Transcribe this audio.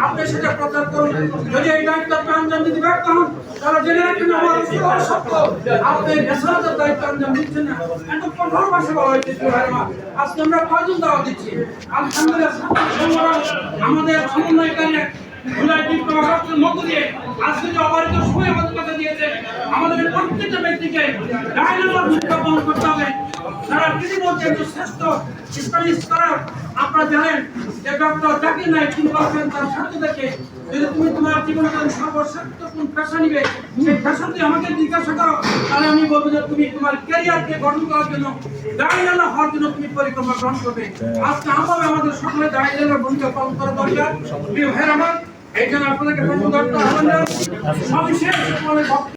আপনি সেটা প্রচার করুন। যদি এই দায়িত্ব আঞ্জাম দিতে ব্যর্থ হন তাহলে জেনে রাখেন আমার সত্য আপনি নেশাদের দায়িত্ব আঞ্জাম দিচ্ছেন না। এত কঠোর ভাষা বলা হয়েছে। আজকে আমরা কয়জন দাওয়া দিচ্ছি? আলহামদুলিল্লাহ আমাদের সমন্বয়কারী মধ্য দিয়ে আজকে যে অবারিত সময় আমাদের কাছে দিয়েছে, আমাদের প্রত্যেকটা ব্যক্তিকে ভূমিকা পালন করতে হবে। সারা পৃথিবীর যে শ্রেষ্ঠ ইসলামী স্কলার আপনারা জানেন যে ডক্টর জাকির নায়েক তিনি বলেছেন তার ছাত্রদেরকে, যদি তুমি তোমার জীবনে সর্বশ্রেষ্ঠ কোন পেশা নিবে সেই পেশাটি আমাকে জিজ্ঞাসা করো, তাহলে আমি বলবো যে তুমি তোমার ক্যারিয়ারকে গঠন করার জন্য দাঁড়িয়ে হওয়ার জন্য তুমি পরিকল্পনা গ্রহণ করবে। আজকে আমাদের সকলে দাঁড়িয়ে ভূমিকা পালন করা দরকার। প্রিয় ভাইয়ের আমার, এই জন্য আপনাদেরকে ধন্যবাদ। সবিশেষ